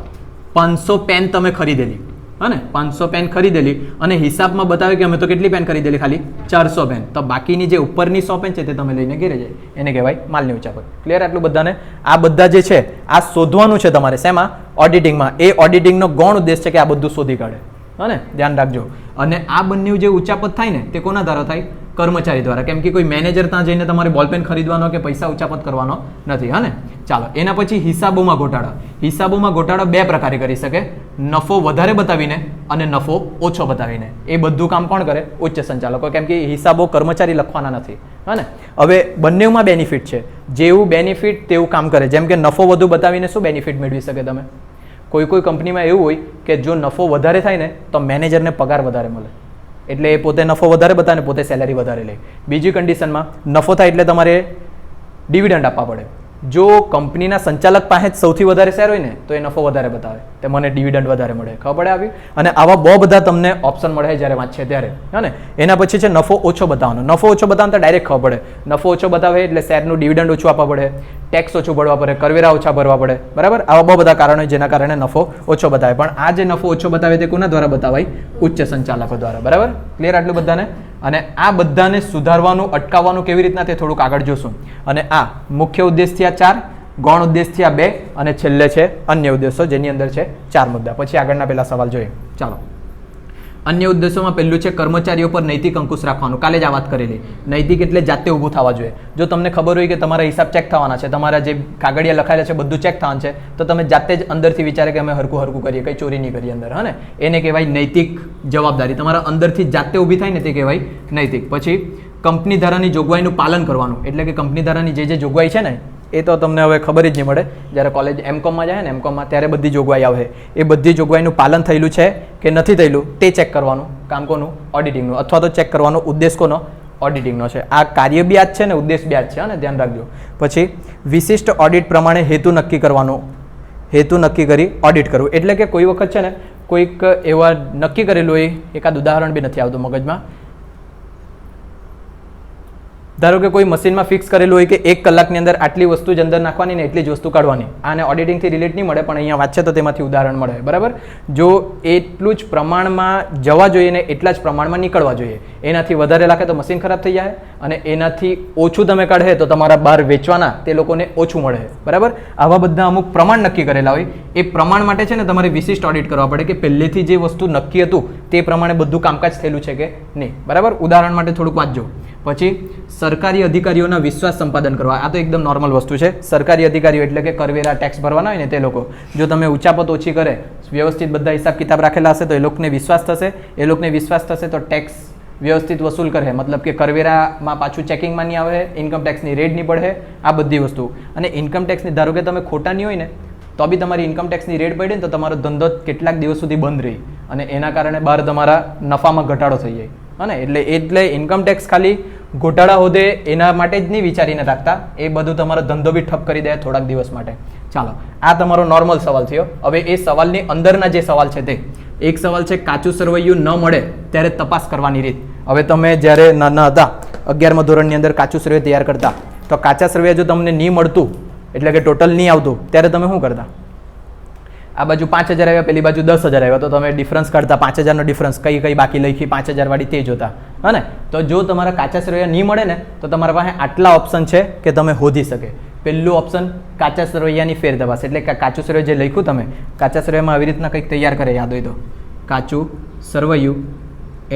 500 પેન તમે ખરીદેલી, હા ને. 500 પેન ખરીદેલી અને હિસાબમાં બતાવે કે અમે તો કેટલી પેન ખરીદેલી? ખાલી 400 પેન. તો બાકીની જે ઉપરની 100 પેન છે તે તમે લઈને ઘેરે જાય, એને કહેવાય માલની ઉચાપત. ક્લિયર આટલું બધાને? આ બધા જે છે આ શોધવાનું છે તમારે. શેમાં? ઓડિટિંગમાં. એ ઓડિટિંગનો ગૌણ ઉદ્દેશ છે કે આ બધું શોધી કાઢે, હા ને. ધ્યાન રાખજો. અને આ બંને જે ઉચાપત થાય ને તે કોના દ્વારા થાય? કર્મચારી દ્વારા. કેમ કે કોઈ મેનેજર ત્યાં જઈને તમારે બોલપેન ખરીદવાનો કે પૈસા ઉચાપત કરવાનો નથી, હા ને. ચાલો એના પછી હિસાબોમાં ગોટાળા. હિસાબોમાં ગોટાળો બે પ્રકારે કરી શકે, નફો વધારે બતાવીને અને નફો ઓછો બતાવીને. એ બધું કામ કોણ કરે? ઉચ્ચ સંચાલકો. કેમ કે હિસાબો કર્મચારી લખવાના નથી, હા ને. હવે બંનેમાં બેનિફિટ છે, જેવું બેનિફિટ તેવું કામ કરે. જેમ કે નફો વધુ બતાવીને શું બેનિફિટ મેળવી શકે તમે? કોઈ કંપનીમાં એવું હોય કે જો નફો વધારે થાય ને તો મેનેજરને પગાર વધારે મળે, એટલે એ પોતે નફો વધારે બતાવે ને પોતે સેલેરી વધારે લે. બીજી કન્ડિશનમાં નફો થાય એટલે તમારે ડિવિડન્ડ આપવા પડે. જો કંપનીના સંચાલક પાસે જ સૌથી વધારે શેર હોય ને તો એ નફો વધારે બતાવે, તે મને ડિવિડન્ડ વધારે મળે, ખબર પડે આવી. અને આવા બહુ બધા તમને ઓપ્શન મળે જ્યારે વાંચે ત્યારે, હા ને. એના પછી છે નફો ઓછો બતાવવાનો. નફો ઓછો બતાવવાનો તો ડાયરેક્ટ ખબર પડે. નફો ઓછો બતાવે એટલે શેરનું ડિવિડન્ડ ઓછું આપવા પડે, ટેક્સ ઓછું ભરવા પડે, કરવેરા ઓછા ભરવા પડે, બરાબર. આવા બહુ બધા કારણો જેના કારણે નફો ઓછો બતાવે. પણ આ જે નફો ઓછો બતાવે તે કોના દ્વારા બતાવાય? ઉચ્ચ સંચાલકો દ્વારા, બરાબર. ક્લિયર આટલું બધાને? અને આ બધાને સુધારવાનું, અટકાવવાનું કેવી રીતના તે થોડુંક આગળ જોશું. અને આ મુખ્ય ઉદ્દેશથી આ 4, ગૌણ ઉદ્દેશથી આ 2 અને છેલ્લે છે અન્ય ઉદ્દેશો જેની અંદર છે 4 મુદ્દા. પછી આગળના પેલા સવાલ જોઈએ. ચાલો, અન્ય ઉદ્દેશોમાં પહેલું છે કર્મચારીઓ પર નૈતિક અંકુશ રાખવાનું. કાલે જ આ વાત કરેલી. નૈતિક એટલે જાતે ઊભું થવા જોઈએ. જો તમને ખબર હોય કે તમારા હિસાબ ચેક થવાના છે, તમારા જે કાગળિયા લખાયેલા છે બધું ચેક થવાનું છે, તો તમે જાતે જ અંદરથી વિચારે કે અમે હરકું કરીએ, કંઈ ચોરી નહીં કરીએ અંદર, હા ને. એને કહેવાય નૈતિક જવાબદારી. તમારા અંદરથી જાતે ઊભી થાય ને તે કહેવાય નૈતિક. પછી કંપની ધારાની જોગવાઈનું પાલન કરવાનું. એટલે કે કંપની ધારાની જે જોગવાઈ છે ને એ તો તમને હવે ખબર જ નહીં મળે. જ્યારે કોલેજ એમકોમમાં જાય ને, એમકોમમાં ત્યારે બધી જોગવાઈ આવે. એ બધી જોગવાઈનું પાલન થયેલું છે કે નથી થયેલું તે ચેક કરવાનું કામ કોનું? ઓડિટિંગનું. અથવા તો ચેક કરવાનો ઉદ્દેશ કોનો? ઓડિટિંગનો છે. આ કાર્ય બી આ જ છે ને ઉદ્દેશ બી આ જ છે, અને ધ્યાન રાખજો. પછી વિશિષ્ટ ઓડિટ પ્રમાણે હેતુ નક્કી કરવાનો. હેતુ નક્કી કરી ઓડિટ કરવું. એટલે કે કોઈ વખત છે ને કોઈક એવા નક્કી કરેલું હોય, એકાદ ઉદાહરણ બી નથી આવતું મગજમાં. ધારો કે કોઈ મશીનમાં ફિક્સ કરેલું હોય કે 1 કલાકની અંદર આટલી વસ્તુ જ અંદર નાખવાની ને એટલી જ વસ્તુ કાઢવાની. આને ઓડિટિંગથી રિલેટ નહીં મળે, પણ અહીંયા વાંચે તો તેમાંથી ઉદાહરણ મળે, બરાબર. જો એટલું જ પ્રમાણમાં જવા જોઈએ ને એટલા જ પ્રમાણમાં નીકળવા જોઈએ. એનાથી વધારે લાગે તો મશીન ખરાબ થઈ જાય, અને એનાથી ઓછું તમે કાઢે તો તમારા બહાર વેચવાના તે લોકોને ઓછું મળે, બરાબર. આવા બધા અમુક પ્રમાણ નક્કી કરેલા હોય. એ પ્રમાણ માટે છે ને તમારે વિશિષ્ટ ઓડિટ કરવા પડે કે પહેલેથી જે વસ્તુ નક્કી હતું તે પ્રમાણે બધું કામકાજ થયેલું છે કે નહીં, બરાબર. ઉદાહરણ માટે થોડુંક વાંચજો. પછી સરકારી અધિકારીઓના વિશ્વાસ સંપાદન કરવા. આ તો એકદમ નોર્મલ વસ્તુ છે. સરકારી અધિકારીઓ એટલે કે કરવેરા, ટેક્સ ભરવાના હોય ને તે લોકો, જો તમે ઉચાપત ઓછી કરે, વ્યવસ્થિત બધા હિસાબ કિતાબ રાખેલા હશે તો એ લોકોને વિશ્વાસ થશે. એ લોકોને વિશ્વાસ થશે તો ટેક્સ વ્યવસ્થિત વસૂલ કરે, મતલબ કે કરવેરામાં પાછું ચેકિંગમાં નહીં આવે, ઇન્કમ ટેક્સની રેડ નહીં પડે, આ બધી વસ્તુ. અને ઇન્કમ ટેક્સની ધારો કે તમે ખોટા નહીં હોય ને તો બી તમારી ઇન્કમ ટેક્સની રેડ પડી ને તો તમારો ધંધો કેટલાક દિવસ સુધી બંધ રહી, અને એના કારણે બહાર તમારા નફામાં ઘટાડો થઈ જાય, હા ને. એટલે ઇન્કમ ટેક્સ ખાલી ઘોટાળા હોદે એના માટે જ નહીં વિચારીને રાખતા, એ બધું તમારો ધંધો બી ઠપ કરી દે થોડાક દિવસ માટે. ચાલો, આ તમારો નોર્મલ સવાલ થયો. હવે એ સવાલની અંદરના જે સવાલ છે તે એક સવાલ છે કાચું સરવૈયું ન મળે ત્યારે તપાસ કરવાની રીત. હવે તમે જ્યારે નાના હતા 11મા ધોરણની અંદર કાચું સરવૈયું તૈયાર કરતા, તો કાચા સરવૈયા જો તમને નહીં મળતું એટલે કે ટોટલ નહીં આવતું ત્યારે તમે શું કરતા? આ બાજુ 5000 આવ્યા, પેલી બાજુ 10000 આવ્યા, તો તમે ડિફરન્સ કાઢતા. 5000નો ડિફરન્સ કઈ બાકી લખી 5000 વાળી તે જોતા, હા ને. તો જો તમારા કાચા સરવૈયા નહીં મળે ને તો તમારા પાસે આટલા ઓપ્શન છે કે તમે શોધી શકે. પહેલું ઓપ્શન કાચા સરવૈયાની ફેર તપાસ. એટલે કે કાચું સરવૈયું જે લખ્યું તમે કાચા સરવૈયામાં આવી રીતના કંઈક તૈયાર કરે, યાદ હોય તો. કાચું સરવૈયું,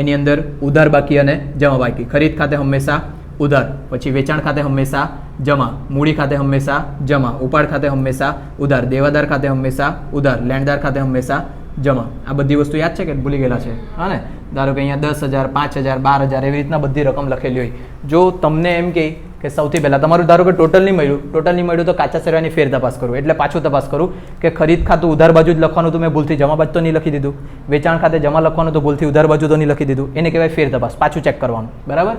એની અંદર ઉધાર બાકી અને જમા બાકી. ખરીદ ખાતે હંમેશા ઉધાર, પછી વેચાણ ખાતે હંમેશા જમા, મૂડી ખાતે હંમેશા જમા, ઉપાડ ખાતે હંમેશા ઉધાર, દેવાદાર ખાતે હંમેશા ઉધાર, લેણદાર ખાતે હંમેશા જમા. આ બધી વસ્તુ યાદ છે કે ભૂલી ગયેલા છે? હા ને. ધારો કે અહીંયા 10000, 5000, 12000 એવી રીતના બધી રકમ લખેલી હોય. જો તમને એમ કે સૌથી પહેલાં તમારું ધારો કે ટોટલ નહીં મળ્યું તો કાચા સરવૈયાની ફેર તપાસ કરું. એટલે પાછું તપાસ કરું કે ખરીદ ખાતું ઉધાર બાજુ જ લખવાનું તો મેં ભૂલથી જમા બાજુ તો નહીં લખી દીધું, વેચાણ ખાતે જમા લખવાનું તો ભૂલથી ઉધાર બાજુ તો નહીં લખી દીધું. એને કહેવાય ફેર તપાસ. પાછું ચેક કરવાનું, બરાબર.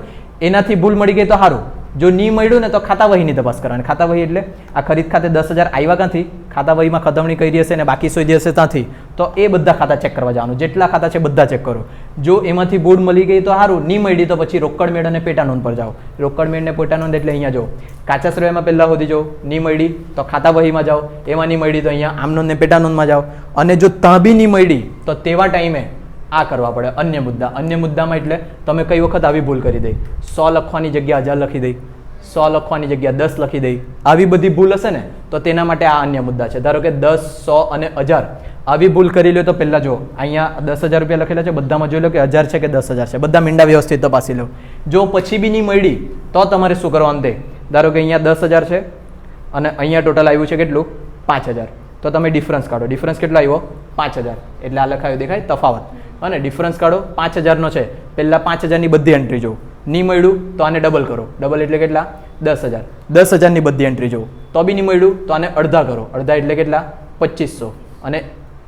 એનાથી ભૂલ મળી ગઈ તો સારું. જો નહીં મળ્યું ને તો ખાતા વહીની તપાસ કરવાની. ખાતા વહી એટલે આ ખરીદ ખાતે 10000 આવ્યા ક્યાંથી? ખાતા વહીમાં ખતમણી કરી હશે ને બાકી શોધી હશે ત્યાંથી. તો એ બધા ખાતા ચેક કરવા જવાનું. જેટલા ખાતા છે બધા ચેક કરો. જો એમાંથી ભૂલ મળી ગઈ તો સારું, નહીં મળી તો પછી રોકડ મેળ અને પેટા નોંધ પર જાઓ. રોકડ મેળ ને પેટા નોંધ એટલે અહીંયા જાઓ. કાચા સરવૈયામાં પહેલાં શોધી જાઓ. નહીં મળી તો ખાતા વહીમાં જાઓ. એમાં નહીં મળી તો અહીંયા આમ નોંધ ને પેટા નોંધમાં જાઓ. અને જો ત્યાં બી નહીં મળી તો તેવા ટાઈમે આ કરવા પડે અન્ય મુદ્દા. અન્ય મુદ્દામાં એટલે તમે કઈ વખત આવી ભૂલ કરી દઈ, 100 લખવાની જગ્યા 1000 લખી દઈ, 100 લખવાની જગ્યા 10 લખી દઈ, આવી બધી ભૂલ હશે ને તો તેના માટે આ અન્ય મુદ્દા છે. ધારો કે 10, 100 અને 1000 આવી ભૂલ કરી લો તો પહેલાં જો અહીંયા 10000 રૂપિયા લખેલા છે, બધામાં જોઈ લો કે 1000 છે કે 10000 છે, બધા મીંડા વ્યવસ્થિત તપાસી લો. જો પછી બી નહીં મળી તો તમારે શું કરવાનું તે? ધારો કે અહીંયા 10000 છે અને અહીંયા ટોટલ આવ્યું છે કેટલું? 5000. તો તમે ડિફરન્સ કાઢો. ડિફરન્સ કેટલો આવ્યો? 5000. એટલે આ લખાયું દેખાય તફાવત. અને ડિફરન્સ કાઢો 5000નો છે, પહેલાં 5000ની બધી એન્ટ્રી જોઉં. નહીં મળ્યું તો આને ડબલ કરો. ડબલ એટલે કેટલા? 10000. 10000ની બધી એન્ટ્રી જોઉં. તો બી નહીં મળ્યું તો આને અડધા કરો. અડધા એટલે કેટલા? 2500. અને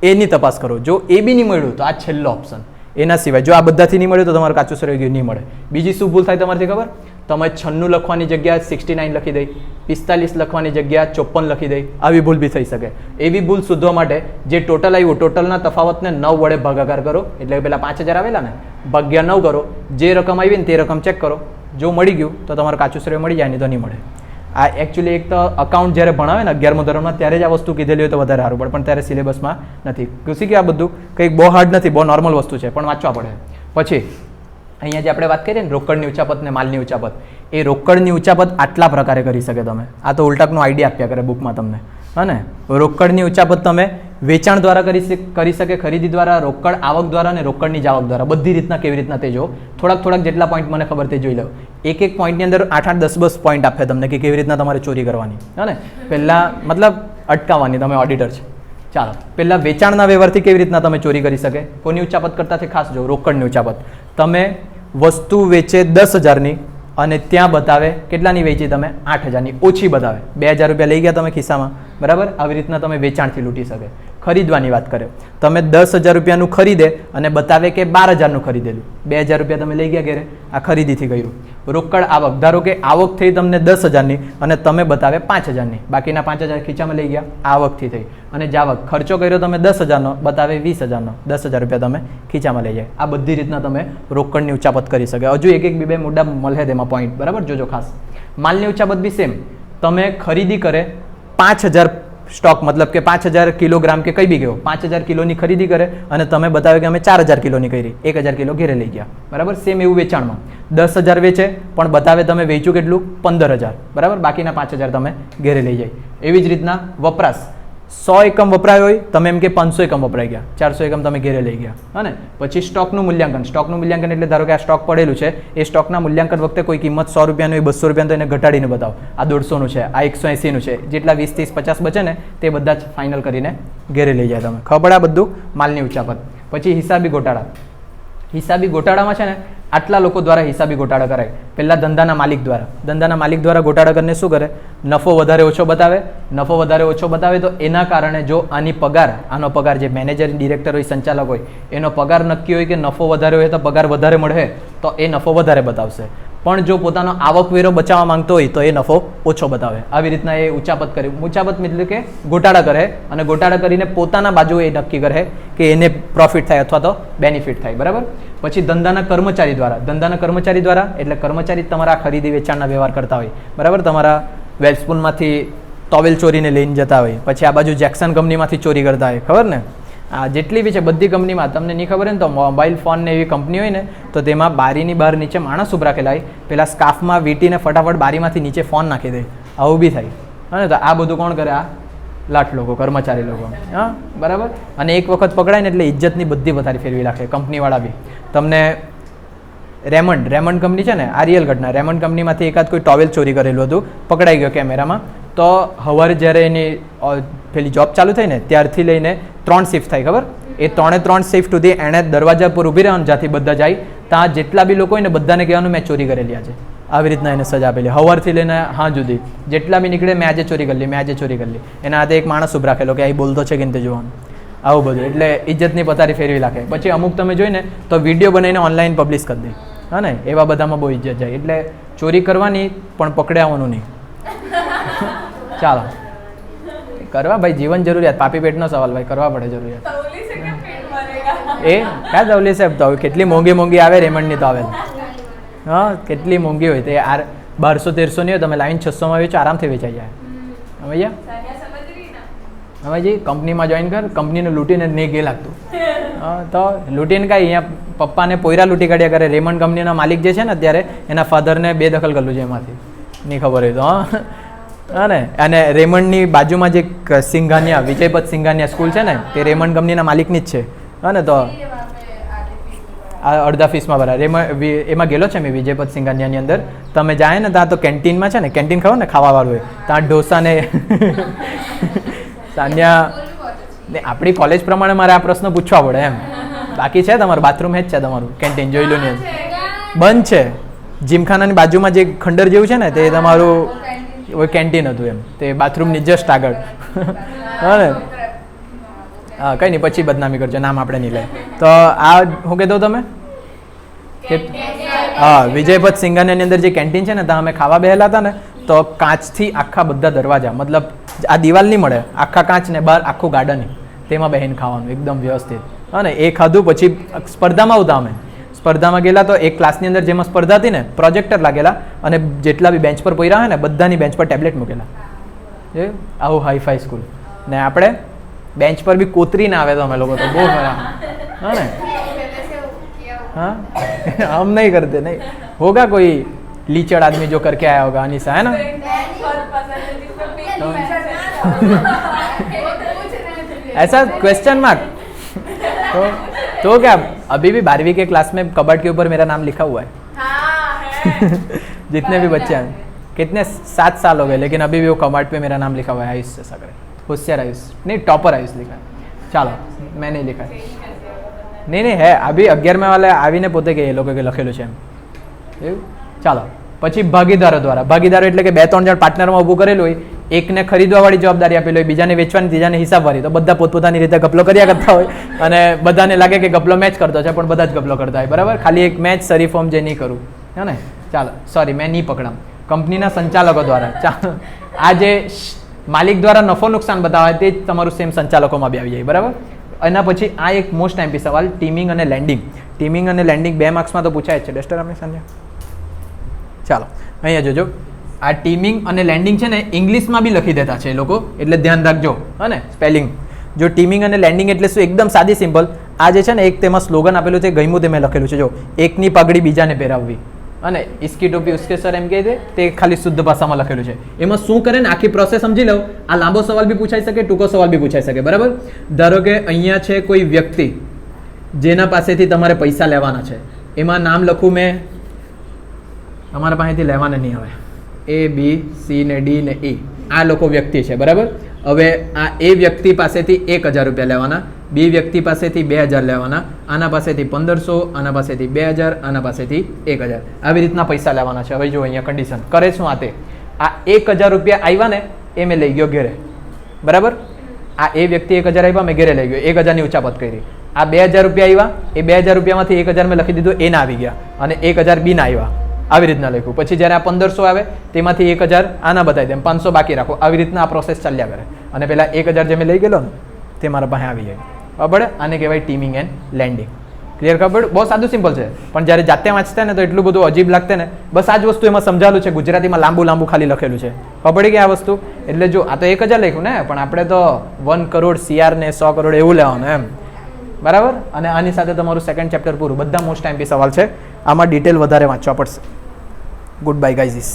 એની તપાસ કરો. જો એ બી નહીં મળ્યું તો આ છેલ્લો ઓપ્શન. એના સિવાય જો આ બધાથી નહીં મળ્યું તો તમારું કાચું સરવૈયું નહીં મળે. બીજી શું ભૂલ થાય તમારાથી ખબર? તમે 96 લખવાની જગ્યાએ 69 લખી દઈ, 45 લખવાની જગ્યા 54 લખી દઈ, આવી ભૂલ બી થઈ શકે. એવી ભૂલ શોધવા માટે જે ટોટલ આવ્યું ટોટલના તફાવતને 9 વડે ભાગાકાર કરો, એટલે પેલા 5000 આવેલા ને ભાગ્યા 9 કરો, જે રકમ આવી ને તે રકમ ચેક કરો, જો મળી ગયું તો તમારું કાચું શ્રેય મળી જાય, નહીં તો નહીં મળે. આ એકચ્યુઅલી એક તો અકાઉન્ટ જ્યારે ભણાવે ને 11મા ધોરણમાં ત્યારે જ આ વસ્તુ કીધેલી હોય તો વધારે સારું પડે, પણ ત્યારે સિલેબસમાં નથી. ઘૂસી ગયા બધું, કંઈક બહુ હાર્ડ નથી, બહુ નોર્મલ વસ્તુ છે, પણ વાંચવા પડે. પછી અહીંયા જે આપણે વાત કરીએ ને રોકડની ઉચાપત ને માલની ઉચાપત, એ રોકડની ઉચાપત આટલા પ્રકારે કરી શકે તમે. આ તો ઉલટાકનો આઈડિયા આપ્યા કરે બુકમાં તમને, હા ને. રોકડની ઉચાપત તમે વેચાણ દ્વારા કરી શકે, ખરીદી દ્વારા, રોકડ આવક દ્વારા અને રોકડની જાવક દ્વારા, બધી રીતના કેવી રીતના તે જો. થોડાક જેટલા પોઈન્ટ મને ખબર તે જોઈ લો. એક પોઈન્ટની અંદર 8-8, 10-10 પોઈન્ટ આપે તમને કે કેવી રીતના તમારે ચોરી કરવાની, હા ને. પહેલાં મતલબ અટકાવવાની, તમે ઓડિટર છે. ચાલો, પહેલાં વેચાણના વ્યવહારથી કેવી રીતના તમે ચોરી કરી શકે, કોની ઉચાપત કરતા છે ખાસ જો, રોકડની ઉચાપત. તમે વસ્તુ વેચે 10,000ની અને ત્યાં બતાવે કેટલાની વેચી તમે 8,000ની, ઓછી બતાવે, 2,000 રૂપિયા લઈ ગયા તમે ખિસ્સામાં, બરાબર. આવી રીતના તમે વેચાણથી લૂંટી શકે. ખરીદવાની વાત કરે, તમે 10,000 રૂપિયાનું ખરીદે અને બતાવે કે 12,000નું ખરીદેલું, 2,000 રૂપિયા તમે લઈ ગયા ઘેરે, આ ખરીદીથી ગયું. રોકડ આવક, ધારો કે આવક થઈ તમને 10,000ની અને તમે બતાવે 5,000ની, બાકીના 5,000 ખીચામાં લઈ ગયા, આવકથી થઈ. અને જાવક, ખર્ચો કર્યો તમે 10,000નો, બતાવે 20,000નો, 10,000 રૂપિયા તમે ખીચામાં લઈ જાય. આ બધી રીતના તમે રોકડની ઉચાપત કરી શકે. હજુ એક બે મુદ્દા મળે તેમાં પોઈન્ટ, બરાબર, જોજો ખાસ. માલની ઉચાપત બી સેમ, તમે ખરીદી કરે 5,000 સ્ટોક, મતલબ કે 5,000 કિલોગ્રામ કે કઈ બી ગયો, 5,000 કિલોની ખરીદી કરે અને તમે બતાવે કે અમે 4,000 કિલોની કરી, 1,000 કિલો ઘેરે લઈ ગયા, બરાબર. સેમ એવું વેચાણમાં 10,000 વેચે પણ બતાવે તમે વેચ્યું કેટલું 15,000, બરાબર, બાકીના 5,000 તમે ઘેરે લઈ જાય. એવી જ રીતના વપરાશ, 100 એકમ વપરાય હોય, તમે એમ કે 500 એકમ વપરાઈ ગયા, 400 એકમ તમે ઘેરે લઈ ગયા, હા ને. પછી સ્ટોકનું મૂલ્યાંકન એટલે ધારો કે આ સ્ટોક પડેલું છે, એ સ્ટોકના મૂલ્યાંકન વખતે કોઈ કિંમત 100 રૂપિયાનું હોય, 200 રૂપિયાનું, તો એને ઘટાડીને બતાવો, આ 150નું છે, આ 180નું છે, જેટલા 20, 30, 50 બચે ને તે બધા જ ફાઇનલ કરીને ઘેરે લઈ જાય તમે. ખબર આ બધું માલની ઉચાપત. પછી હિસાબી ગોટાળામાં છે ને આટલા લોકો દ્વારા હિસાબી ગોટાળા કરાય. પહેલા ધંધાના માલિક દ્વારા ગોટાળા કરીને શું કરે, નફો વધારે ઓછો બતાવે, તો એના કારણે જો આનો પગાર જે મેનેજર, ડિરેક્ટર હોય, સંચાલક હોય, એનો પગાર નક્કી હોય કે નફો વધારે હોય તો પગાર વધારે મળે, તો એ નફો વધારે બતાવશે. પણ જો પોતાનો આવકવેરો બચાવવા માંગતો હોય તો એ નફો ઓછો બતાવે. આવી રીતના એ ઉચાપત કરે. ઉચાપત એટલે કે ગોટાળા કરે, અને ગોટાળા કરીને પોતાના બાજુ એ નક્કી કરે કે એને પ્રોફિટ થાય અથવા તો બેનિફિટ થાય, બરાબર. પછી ધંધાના કર્મચારી દ્વારા એટલે કર્મચારી તમારા ખરીદી વેચાણના વ્યવહાર કરતા હોય, બરાબર. તમારા વેલ્સપૂનમાંથી ટોવેલ ચોરીને લઈને જતા હોય, પછી આ બાજુ જેક્સન કંપનીમાંથી ચોરી કરતા હોય, ખબર ને. આ જેટલી બી છે બધી કંપનીમાં, તમને નહીં ખબર હોય ને તો મોબાઈલ ફોન ને એવી કંપની હોય ને તો તેમાં બારીની બહાર નીચે માણસ ઉભા રાખેલા હોય, પેલા સ્કાફમાં વીંટીને ફટાફટ બારીમાંથી નીચે ફોન નાખી દે, આવું બી થાય, હા ને. તો આ બધું કોણ કરે? આ લાટ લોકો, કર્મચારી લોકો, હા, બરાબર. અને એક વખત પકડાય ને એટલે ઇજ્જતની બધી વધારે ફેરવી નાખે કંપનીવાળા બી. તમને રેમંડ કંપની છે ને, આ રિયલ ઘટના. રેમંડ કંપનીમાંથી એકાદ કોઈ ટોવેલ ચોરી કરેલું હતું, પકડાઈ ગયો કેમેરામાં. તો સવારે જ્યારે એની પેલી જોબ ચાલુ થઈ ને ત્યારથી લઈને 3 શિફ્ટ થાય, ખબર. એ 3 શિફ્ટ સુધી એણે દરવાજા પર ઊભી રહેવાનું, જ્યાંથી બધા જાય ત્યાં જેટલા બી લોકો હોય ને બધાને કહેવાનું મેં ચોરી કરેલી આજે. આવી રીતના એને સજા આપેલી. સવારથી લઈને હાં સુધી જેટલા બી નીકળે મેં આજે ચોરી કરેલી. એના હાથે એક માણસ ઉભ રાખેલો કે અહીં બોલતો છે કે નહીં તે જોવાનું, આવું બધું. એટલે ઇજ્જતની પથારી ફેરવી નાખે. પછી અમુક તમે જોઈને તો વિડીયો બનાવીને ઓનલાઈન પબ્લિશ કરી દે, હા ને. એવા બધામાં બહુ ઇજ્જત જાય. એટલે ચોરી કરવાની પણ પકડાવાનું નહીં. ચાલો કરવા ભાઈ, જીવન જરૂરિયાત, પાપી પેટનો સવાલ ભાઈ, કરવા પડે જરૂરિયાત. એ ક્યાં તવલી સાહેબ, તો કેટલી મોંઘી આવે રેમંડની ટોવેલ, હા, કેટલી મોંઘી હોય. તે 1200-1300 ની હોય, તમે લાઈન 600માં વેચો, આરામથી વેચાઈ જાય. હવે જી કંપનીમાં જોઈન કર, કંપનીને લૂંટીને નહીં ગે લાગતું. હા, તો લૂંટીને કાંઈ અહીંયા પપ્પાને પોયરા લૂંટી કાઢ્યા કરે. રેમંડ કંપનીના માલિક જે છે ને અત્યારે, એના ફાધરને બેદખલ કરેલું છે એમાંથી, નહીં ખબર હોય તો, હા ને. અને રેમંડની બાજુમાં જે સિંઘાનિયા, વિજયપત સિંઘાનિયા સ્કૂલ છે ને, તે રેમંડ કંપનીના માલિકની જ છે, હા ને. તો આ અડધા ફીસમાં ભરાય. એમાં ગયેલો છે મેં વિજયપત સિંઘાનિયાની અંદર. તમે જાય ને ત્યાં તો કેન્ટીનમાં છે ને, કેન્ટીન ખબર ને ખાવાવાળું હોય, ત્યાં ઢોસા ને સાન્યા. આપણી કોલેજ પ્રમાણે મારે આ પ્રશ્ન પૂછવા પડે એમ. બાકી છે તમારું બાથરૂમ જ છે, તમારું કેન્ટીન જોઈ લો ને, બંધ છે. જીમખાનાની બાજુમાં જે ખંડર જેવું છે ને તે તમારું કેન્ટીન હતું એમ, તે બાથરૂમની જસ્ટ આગળ, હા ને. હા, કંઈ નહીં, પછી બદનામી કરજો, નામ આપણે નહીં લે. તો આ શું કહેતો તમે? હા, વિજયપત સિંઘાનિયાની અંદર જે કેન્ટીન છે ને, ત્યાં અમે ખાવા બેહેલા હતા ને, તો કાચથી આખા બધા દરવાજા, મતલબ આ દિવાલ નહીં મળે, આખા કાચ ને બહાર આખું ગાર્ડન, તેમાં બેહીને ખાવાનું એકદમ વ્યવસ્થિત. અને એ ખાધું પછી સ્પર્ધામાં આવતા અમે. સ્પર્ધામાં ગયેલા તો એક ક્લાસની અંદર જેમાં સ્પર્ધા હતી ને, પ્રોજેક્ટર લાગેલા અને જેટલા બી બેન્ચ પર પોયરા હોય ને બધાની બેન્ચ પર ટેબ્લેટ મૂકેલા. એ આવું હાઈફાઈ સ્કૂલ. ને આપણે બેન્ચ પર બી કોતરીને આવે તો અમે લોકો તો બહુ ખરા. હા ને, हाँ हम नहीं करते, नहीं होगा कोई लीचड़ आदमी जो करके आया होगा अनिशा, है ना? ऐसा क्वेश्चन मार्क तो क्या अभी भी 12वीं के क्लास में कबर्ड के ऊपर मेरा नाम लिखा हुआ है. जितने भी बच्चे हैं, कितने 7 साल हो गए, लेकिन अभी भी वो कबर्ड पे मेरा नाम लिखा हुआ है, आयुष से सगरे. होशियार आयुष नहीं, टॉपर आयुष लिखा है. चलो मैं नहीं लिखा है. નહીં હે અભી 11 વાલે આવીને પોતે કે એ લોકો કે લખેલું છે એમ એવું. ચાલો પછી ભાગીદારો દ્વારા, ભાગીદારો એટલે કે 2-3 જણ પાર્ટનરમાં ઊભું કરેલું હોય, એકને ખરીદવાવાળી જવાબદારી આપેલી હોય, બીજાને વેચવાની, ત્રીજાને હિસાબવાળી. તો બધા પોતપોતાની રીતે ગપલો કર્યા કરતા હોય અને બધાને લાગે કે ગપલો મેચ કરતો છે, પણ બધા જ ગપલો કરતા હોય, બરાબર. ખાલી એક મેચ સરી ફોર્મ જે નહીં કરું, હે ને. ચાલો સોરી મેં નહીં પકડામ. કંપનીના સંચાલકો દ્વારા, ચાલો આ જે માલિક દ્વારા નફો નુકસાન બતાવે તે જ તમારું સેમ સંચાલકોમાં બી આવી જાય, બરાબર. એના પછી આ એક મોસ્ટ ટાઈમ સવાલ, ટીમિંગ અને લેન્ડિંગ. ટીમિંગ અને લેન્ડિંગ 2 માર્ક્સમાં તો પૂછાય જ છે. ડસ્ટર આપણી સાંજે. ચાલો અહીંયા જોજો, આ ટીમિંગ અને લેન્ડિંગ છે ને ઇંગ્લિશમાં બી લખી દેતા છે એ લોકો, એટલે ધ્યાન રાખજો, હા ને. સ્પેલિંગ જો ટીમિંગ અને લેન્ડિંગ એટલે શું, એકદમ સાદી સિમ્પલ. આ જે છે ને એક તેમાં સ્લોગન આપેલું છે, ગમ્યું તે મેં લખેલું છે, જો એકની પાઘડી બીજાને પહેરાવવી અને ઇસકી ટોપી ઉસકે સર એમ કહે છે, તે ખાલી શુદ્ધ ભાષામાં લખેલું છે. એમાં શું કરે ને આખી પ્રોસેસ સમજી લો. આ લાંબો સવાલ બી પૂછાઈ શકે, ટૂંકો સવાલ બી પૂછાઈ શકે, બરાબર. ધારો કે અહીંયા છે કોઈ વ્યક્તિ જેના પાસેથી તમારે પૈસા લેવાના છે, એમાં નામ લખું મેં, તમારા પાસેથી લેવાના નહીં આવે, A B C ને D ને E, આ લોકો વ્યક્તિ છે, બરાબર. હવે આ એ વ્યક્તિ પાસેથી 1000 રૂપિયા લેવાના, બી વ્યક્તિ પાસેથી 2000 લેવાના, આના પાસેથી 1500, આના પાસેથી 2000, આના પાસેથી 1000, આવી રીતના પૈસા લેવાના છે. હવે જો અહીંયા કન્ડિશન કરે શું, આ 1000 રૂપિયા આવ્યા ને એ મેં લઈ ગયો ઘેરે, બરાબર. આ એ વ્યક્તિ 1000 આવ્યા, મેં ઘેરે લઈ ગયો, 1000ની ઉચાપત કરી. આ 2000 રૂપિયા આવ્યા, એ 2000 રૂપિયામાંથી 1000 મેં લખી દીધું, એ ના આવી ગયા, અને 1000 બી ના આવ્યા, આવી રીતના લખ્યું. પછી જ્યારે આ 1500 આવે તેમાંથી 1000 આના બતાવી દે, 500 બાકી રાખો, આવી રીતના આ પ્રોસેસ ચાલ્યા કરે. અને પેલા 1000 જે મેં લઈ ગયેલો ને તે મારા પાસે આવી જાય, બરાબર. આને કહેવાય ટીમિંગ એન્ડ લેન્ડિંગ. ક્લિયર? ખબર? બહુ સાદું સિમ્પલ છે, પણ જ્યારે જાતે વાંચતા ને તો એટલું બધું અજીબ લાગતે ને. બસ આ જ વસ્તુ એમાં સમજાવેલું છે, ગુજરાતીમાં લાંબુ ખાલી લખેલું છે. ખબર પડી કે આ વસ્તુ, એટલે જો આ તો 1000 લખ્યું ને, પણ આપણે તો 1 કરોડ CR ને 100 કરોડ એવું લેવાનું એમ, બરાબર. અને આની સાથે તમારું સેકન્ડ ચેપ્ટર પૂરું. બધા મોસ્ટ ટાઈમ સવાલ છે, આમાં ડિટેલ વધારે વાંચવા પડશે. Good bye guys.